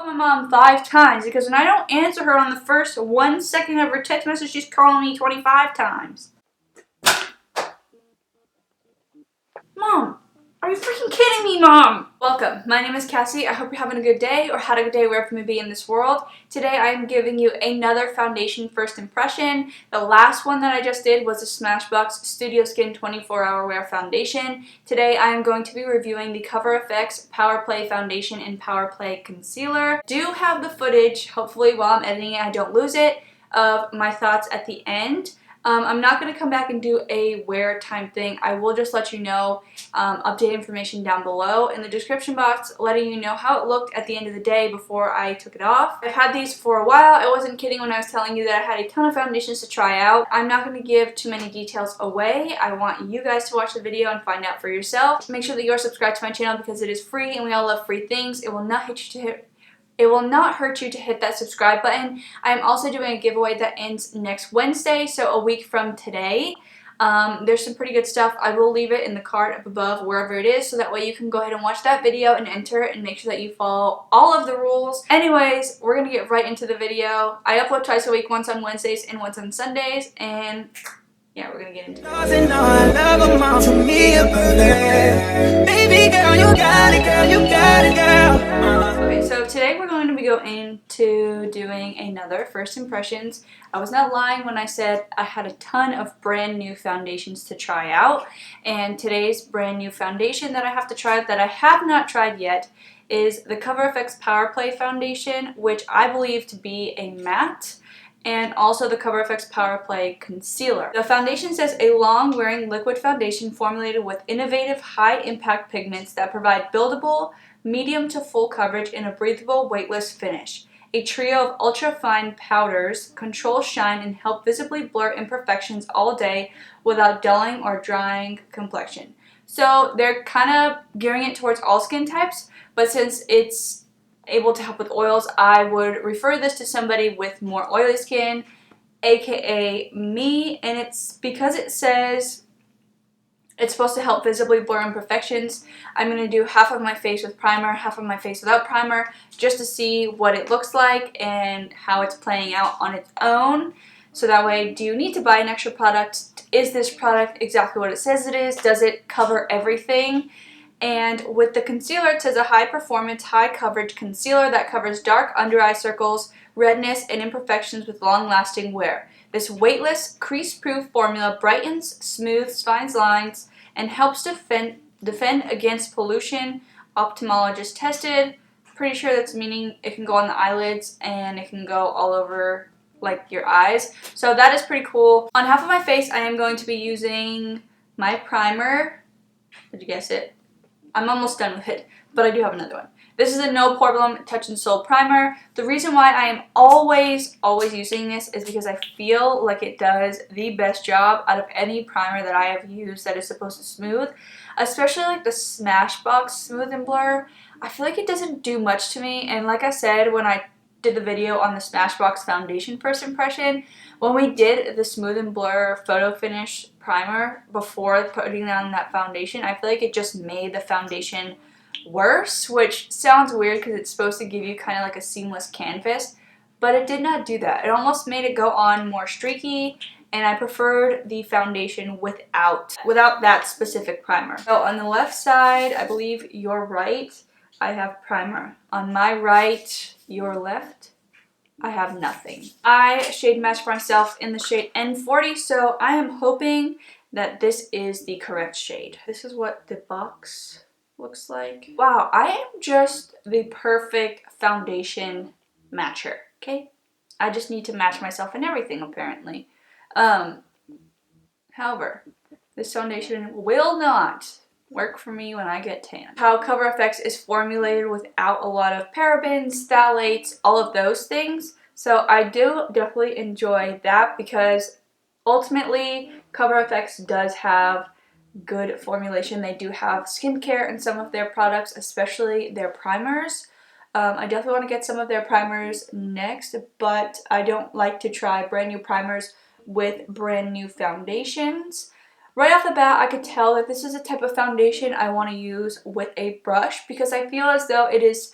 called my mom 5 times because when I don't answer her on the first 1 second of her text message, she's calling me 25 times. Mom, are you freaking kidding me, Mom? Welcome. My name is Cassie. I hope you're having a good day or had a good day wherever you may be in this world. Today I am giving you another foundation first impression. The last one that I just did was the Smashbox Studio Skin 24-Hour Wear Foundation. Today I am going to be reviewing the Cover FX Power Play Foundation and Power Play Concealer. Do have the footage, hopefully while I'm editing it I don't lose it, of my thoughts at the end. I'm not going to come back and do a wear time thing. I will just let you know update information down below in the description box, letting you know how it looked at the end of the day before I took it off. I've had these for a while. I wasn't kidding when I was telling you that I had a ton of foundations to try out. I'm not going to give too many details away. I want you guys to watch the video and find out for yourself. Make sure that you're subscribed to my channel because it is free and we all love free things. It will not hurt you to hit that subscribe button. I am also doing a giveaway that ends next Wednesday, so a week from today. There's some pretty good stuff. I will leave it in the card up above wherever it is so that way you can go ahead and watch that video and enter and make sure that you follow all of the rules. Anyways, we're going to get right into the video. I upload twice a week, once on Wednesdays and once on Sundays, and yeah, we're going to get into it. Okay, so today we're going to be going into doing another first impressions. I was not lying when I said I had a ton of brand new foundations to try out, and today's brand new foundation that I have to try that I have not tried yet is the Cover FX Power Play Foundation, which I believe to be a matte, and also the Cover FX Power Play Concealer. The foundation says a long-wearing liquid foundation formulated with innovative high-impact pigments that provide buildable, medium to full coverage in a breathable, weightless finish. A trio of ultra-fine powders control shine and help visibly blur imperfections all day without dulling or drying complexion. So they're kind of gearing it towards all skin types, but since it's able to help with oils, I would refer this to somebody with more oily skin, aka me, and it's because it says it's supposed to help visibly blur imperfections. I'm going to do half of my face with primer, half of my face without primer, just to see what it looks like and how it's playing out on its own. So that way, do you need to buy an extra product? Is this product exactly what it says it is? Does it cover everything? And with the concealer, it says a high-performance, high-coverage concealer that covers dark under-eye circles, redness, and imperfections with long-lasting wear. This weightless, crease-proof formula brightens, smooths, fines lines, and helps defend against pollution. Ophthalmologist tested. Pretty sure that's meaning it can go on the eyelids and it can go all over like your eyes. So that is pretty cool. On half of my face, I am going to be using my primer. Did you guess it? I'm almost done with it, but I do have another one. This is a No Problem Touch and Soul Primer. The reason why I am always using this is because I feel like it does the best job out of any primer that I have used that is supposed to smooth. Especially like the Smashbox Smooth and Blur. I feel like it doesn't do much to me, and like I said when I did the video on the Smashbox Foundation First Impression, when we did the Smooth and Blur Photo Finish primer before putting on that foundation, I feel like it just made the foundation worse, which sounds weird because it's supposed to give you kind of like a seamless canvas, but it did not do that. It almost made it go on more streaky, and I preferred the foundation without that specific primer. So on the left side, I believe your right, I have primer. On my right, your left, I have nothing. I shade matched myself in the shade N40, so I am hoping that this is the correct shade. This is what the box looks like. Wow, I am just the perfect foundation matcher, okay? I just need to match myself in everything, apparently. However, this foundation will not work for me when I get tan. How Cover FX is formulated without a lot of parabens, phthalates, all of those things. So I do definitely enjoy that because ultimately Cover FX does have good formulation. They do have skincare in some of their products, especially their primers. I definitely want to get some of their primers next, but I don't like to try brand new primers with brand new foundations. Right off the bat, I could tell that this is a type of foundation I want to use with a brush because I feel as though it is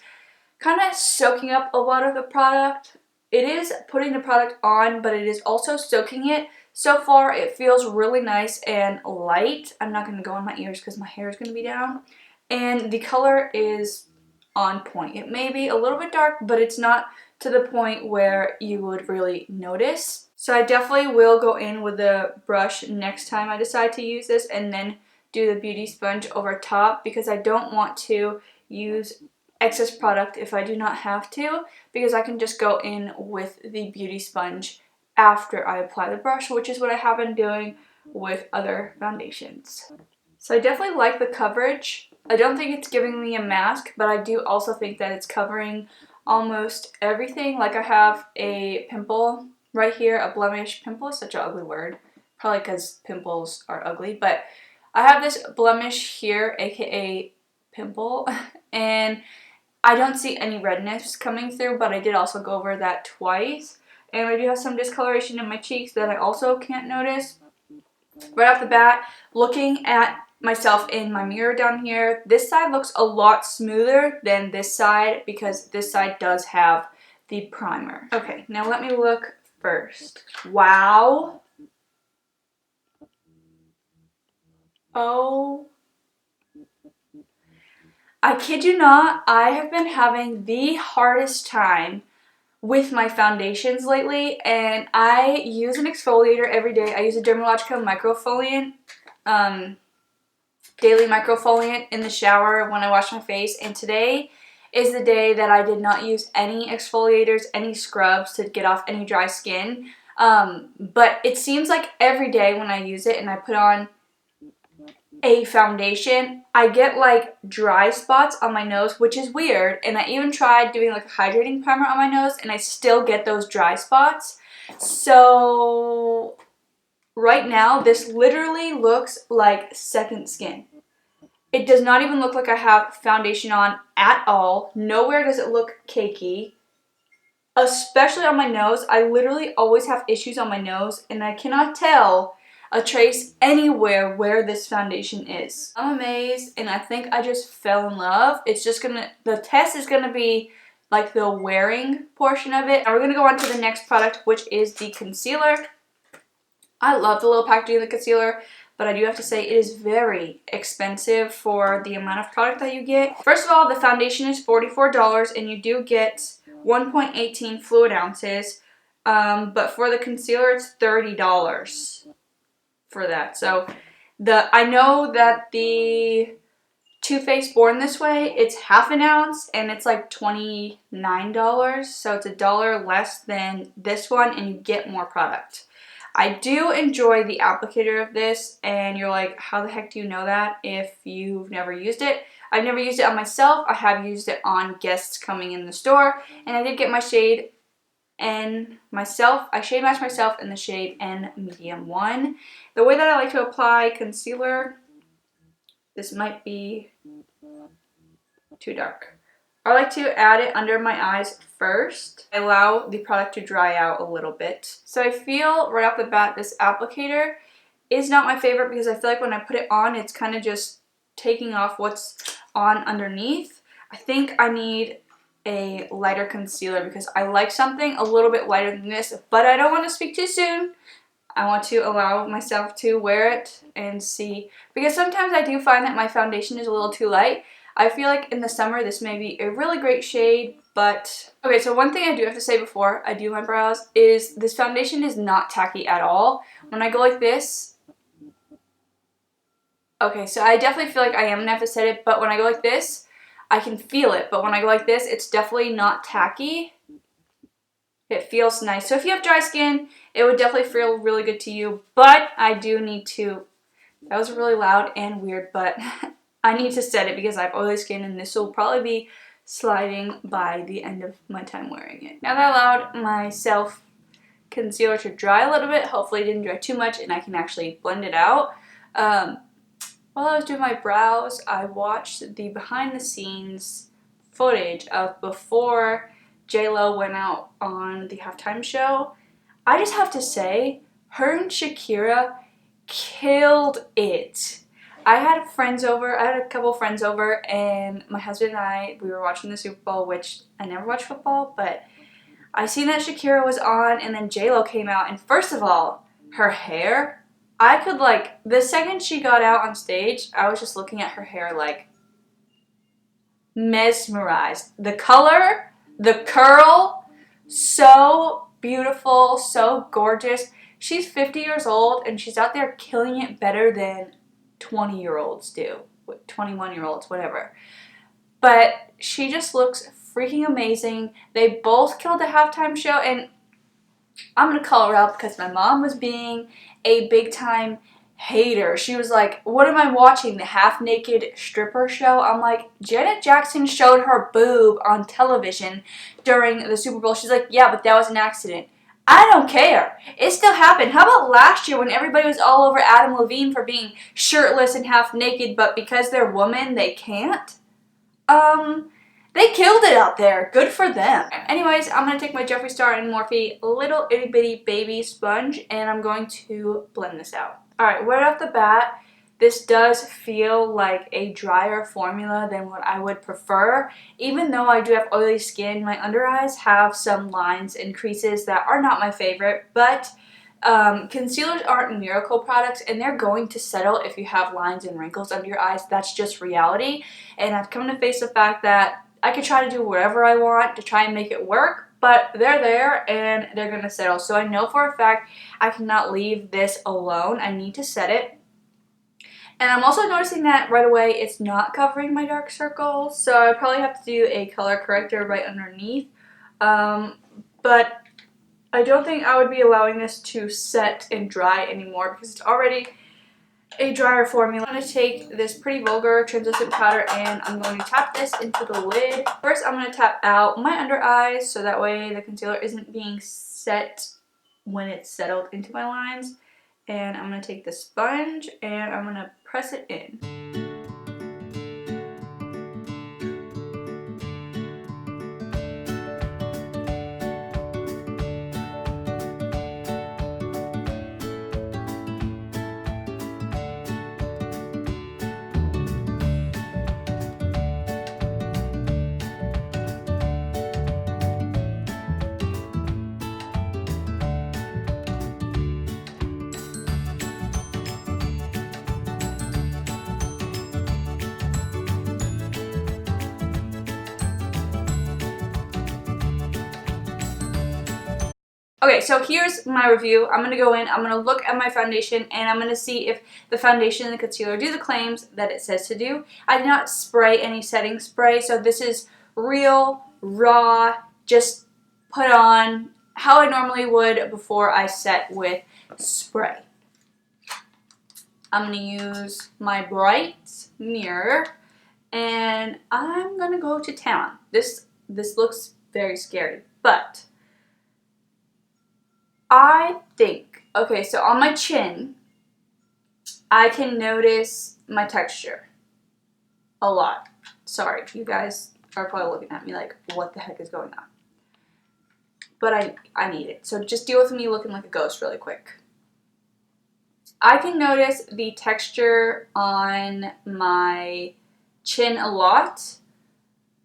kind of soaking up a lot of the product. It is putting the product on, but it is also soaking it. So far, it feels really nice and light. I'm not going to go on my ears because my hair is going to be down. And the color is on point. It may be a little bit dark, but it's not to the point where you would really notice. So I definitely will go in with a brush next time I decide to use this, and then do the beauty sponge over top, because I don't want to use excess product if I do not have to, because I can just go in with the beauty sponge after I apply the brush, which is what I have been doing with other foundations. So I definitely like the coverage. I don't think it's giving me a mask, but I do also think that it's covering almost everything. Like I have a pimple right here, a blemish. Pimple is such an ugly word, probably because pimples are ugly, but I have this blemish here, aka pimple, and I don't see any redness coming through, but I did also go over that twice. And I do have some discoloration in my cheeks that I also can't notice. Right off the bat, looking at myself in my mirror down here, this side looks a lot smoother than this side because this side does have the primer. Okay, now let me look first. Wow. Oh, I kid you not, I have been having the hardest time with my foundations lately, and I use an exfoliator every day. I use a Dermalogica microfoliant, daily microfoliant in the shower when I wash my face, and today is the day that I did not use any exfoliators, any scrubs to get off any dry skin. But it seems like every day when I use it and I put on a foundation, I get like dry spots on my nose, which is weird, and I even tried doing like a hydrating primer on my nose and I still get those dry spots. So right now this literally looks like second skin. It does not even look like I have foundation on at all. Nowhere does it look cakey, especially on my nose. I literally always have issues on my nose and I cannot tell a trace anywhere where this foundation is. I'm amazed, and I think I just fell in love. It's just the test is gonna be like the wearing portion of it. Now we're gonna go on to the next product, which is the concealer. I love the little packaging of the concealer, but I do have to say it is very expensive for the amount of product that you get. First of all, the foundation is $44 and you do get 1.18 fluid ounces, but for the concealer it's $30 for that. So I know that the Too Faced Born This Way, it's half an ounce and it's like $29, so it's $1 less than this one and you get more product. I do enjoy the applicator of this, and you're like, how the heck do you know that if you've never used it? I've never used it on myself. I have used it on guests coming in the store, and I did get my shade N myself. I shade matched myself in the shade N Medium 1. The way that I like to apply concealer, this might be too dark. I like to add it under my eyes first. I allow the product to dry out a little bit. So I feel right off the bat this applicator is not my favorite because I feel like when I put it on, it's kind of just taking off what's on underneath. I think I need a lighter concealer because I like something a little bit lighter than this, but I don't want to speak too soon. I want to allow myself to wear it and see, because sometimes I do find that my foundation is a little too light. I feel like in the summer this may be a really great shade, but okay, so one thing I do have to say before I do my brows is this foundation is not tacky at all. When I go like this, okay, so I definitely feel like I am gonna have to set it, but when I go like this, I can feel it, but when I go like this, it's definitely not tacky. It feels nice. So if you have dry skin, it would definitely feel really good to you, but I do need to, that was really loud and weird, but I need to set it because I have oily skin and this will probably be sliding by the end of my time wearing it. Now that I allowed myself concealer to dry a little bit, hopefully it didn't dry too much and I can actually blend it out. While I was doing my brows, I watched the behind the scenes footage of before J-Lo went out on the halftime show. I just have to say, her and Shakira killed it. I had friends over, I had a couple friends over, and my husband and I, we were watching the Super Bowl, which I never watch football, but I seen that Shakira was on, and then J-Lo came out, and first of all, her hair, I could like, the second she got out on stage, I was just looking at her hair like mesmerized. The color, the curl, so beautiful, so gorgeous. She's 50 years old, and she's out there killing it better than 20-year-olds do, 21-year-olds, whatever. But she just looks freaking amazing. They both killed the halftime show, and I'm going to call her out because my mom was being a big-time hater. She was like, what am I watching, the half-naked stripper show? I'm like, Janet Jackson showed her boob on television during the Super Bowl. She's like, yeah, but that was an accident. I don't care. It still happened. How about last year when everybody was all over Adam Levine for being shirtless and half naked, but because they're women, they can't? They killed it out there. Good for them. Anyways, I'm going to take my Jeffree Star and Morphe little itty bitty baby sponge, and I'm going to blend this out. Alright, right off the bat, this does feel like a drier formula than what I would prefer. Even though I do have oily skin, my under eyes have some lines and creases that are not my favorite, but concealers aren't miracle products, and they're going to settle if you have lines and wrinkles under your eyes. That's just reality, and I've come to face the fact that I could try to do whatever I want to try and make it work, but they're there and they're going to settle. So I know for a fact I cannot leave this alone. I need to set it. And I'm also noticing that right away it's not covering my dark circles, so I probably have to do a color corrector right underneath. But I don't think I would be allowing this to set and dry anymore because it's already a drier formula. I'm going to take this Pretty Vulgar translucent powder and I'm going to tap this into the lid. First, I'm going to tap out my under eyes so that way the concealer isn't being set when it's settled into my lines. And I'm going to take the sponge and I'm going to press it in. Okay, so here's my review. I'm going to go in, I'm going to look at my foundation, and I'm going to see if the foundation and the concealer do the claims that it says to do. I did not spray any setting spray, so this is real, raw, just put on how I normally would before I set with spray. I'm going to use my bright mirror, and I'm going to go to town. This looks very scary, but I think, okay, so on my chin, I can notice my texture a lot. Sorry, you guys are probably looking at me like, what the heck is going on? But I need it. So just deal with me looking like a ghost really quick. I can notice the texture on my chin a lot.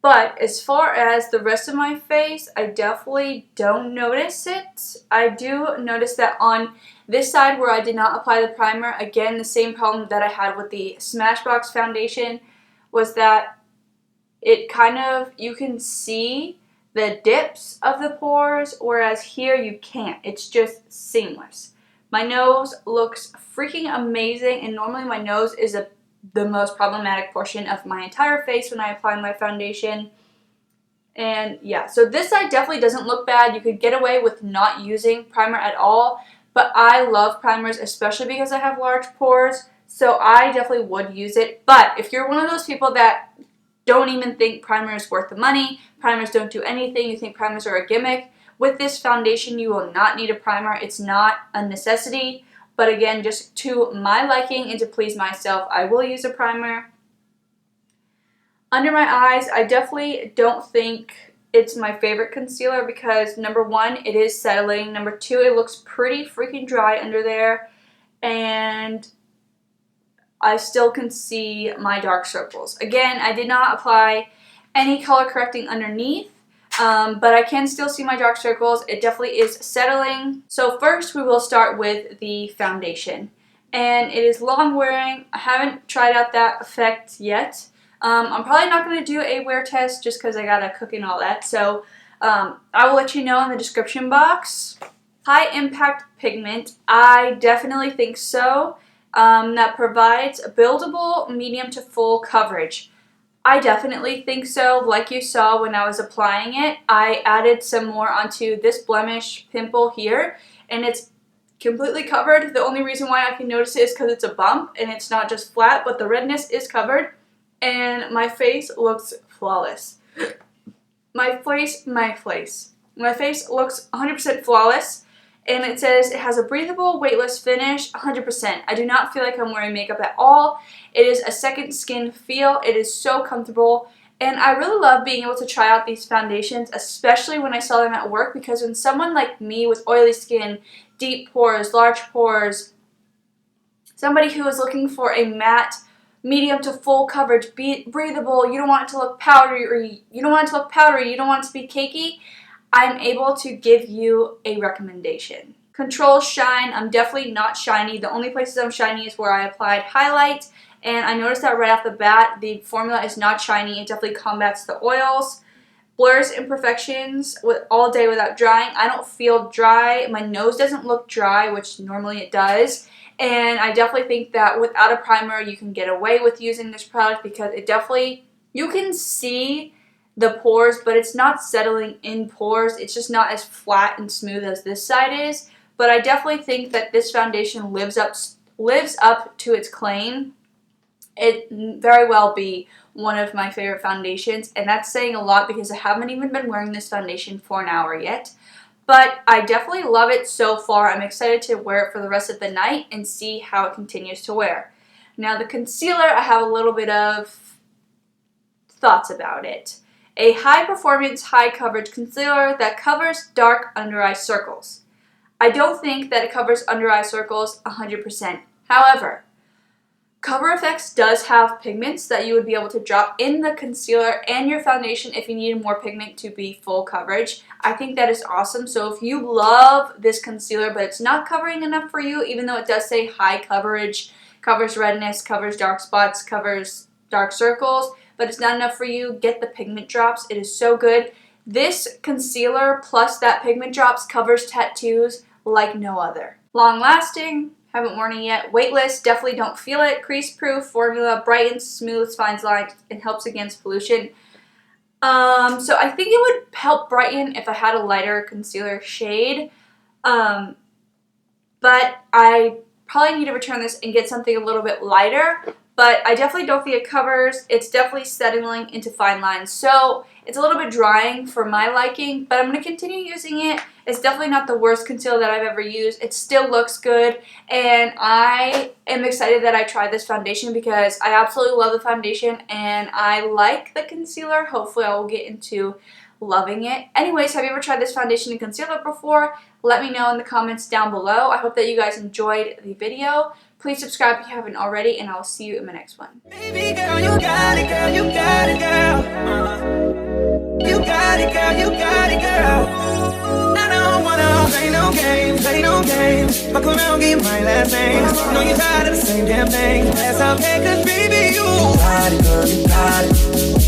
But as far as the rest of my face, I definitely don't notice it. I do notice that on this side where I did not apply the primer, again, the same problem that I had with the Smashbox foundation was that it kind of, you can see the dips of the pores, whereas here you can't. It's just seamless. My nose looks freaking amazing, and normally my nose is the most problematic portion of my entire face when I apply my foundation. And yeah, so this side definitely doesn't look bad. You could get away with not using primer at all, but I love primers, especially because I have large pores, so I definitely would use it. But if you're one of those people that don't even think primer is worth the money, primers don't do anything, you think primers are a gimmick, with this foundation you will not need a primer. It's not a necessity. But again, just to my liking and to please myself, I will use a primer. Under my eyes, I definitely don't think it's my favorite concealer because number one, it is settling. Number two, it looks pretty freaking dry under there. And I still can see my dark circles. Again, I did not apply any color correcting underneath, but I can still see my dark circles. It definitely is settling. So first we will start with the foundation. And it is long wearing. I haven't tried out that effect yet. I'm probably not going to do a wear test just because I got to cook and all that. So I will let you know in the description box. High impact pigment, I definitely think so. That provides buildable medium to full coverage. I definitely think so. Like you saw when I was applying it, I added some more onto this blemish pimple here, and it's completely covered. The only reason why I can notice it is because it's a bump and it's not just flat, but the redness is covered, and my face looks flawless. My face looks 100% flawless, and it says it has a breathable, weightless finish, 100%. I do not feel like I'm wearing makeup at all. It is a second skin feel. It is so comfortable, and I really love being able to try out these foundations, especially when I saw them at work, because when someone like me with oily skin, deep pores, large pores, somebody who is looking for a matte, medium to full coverage, breathable, you don't want it to look powdery, you don't want it to be cakey, I'm able to give you a recommendation. Control shine, I'm definitely not shiny. The only places I'm shiny is where I applied highlight, and I noticed that right off the bat, the formula is not shiny. It definitely combats the oils. Blurs imperfections all day without drying. I don't feel dry. My nose doesn't look dry, which normally it does. And I definitely think that without a primer, you can get away with using this product because it definitely, you can see the pores, but it's not settling in pores. It's just not as flat and smooth as this side is. But I definitely think that this foundation lives up to its claim. It very well be one of my favorite foundations, and that's saying a lot because I haven't even been wearing this foundation for an hour yet. But I definitely love it so far. I'm excited to wear it for the rest of the night and see how it continues to wear. Now the concealer, I have a little bit of thoughts about it. A high performance, high coverage concealer that covers dark under eye circles. I don't think that it covers under eye circles 100%. However, Cover FX does have pigments that you would be able to drop in the concealer and your foundation if you needed more pigment to be full coverage. I think that is awesome. So if you love this concealer but it's not covering enough for you, even though it does say high coverage, covers redness, covers dark spots, covers dark circles, but it's not enough for you, get the pigment drops. It is so good. This concealer plus that pigment drops covers tattoos like no other. Long lasting. Haven't worn it yet. Weightless, definitely don't feel it. Crease proof formula, brightens, smooths, fines lines, and helps against pollution. So I think it would help brighten if I had a lighter concealer shade. But I probably need to return this and get something a little bit lighter. But I definitely don't think it covers. It's definitely settling into fine lines. So it's a little bit drying for my liking, but I'm going to continue using it. It's definitely not the worst concealer that I've ever used. It still looks good, and I am excited that I tried this foundation because I absolutely love the foundation, and I like the concealer. Hopefully I will get into loving it. Anyways, have you ever tried this foundation and concealer before? Let me know in the comments down below. I hope that you guys enjoyed the video. Please subscribe if you haven't already, and I will see you in my next one. Baby girl, you got it, girl, you got it, girl. You got it, girl, you got it, girl. I don't wanna play no games, fuck around, get my last name. Know you're tired of the same damn thing. That's okay, cause baby, you got it, girl, you got it.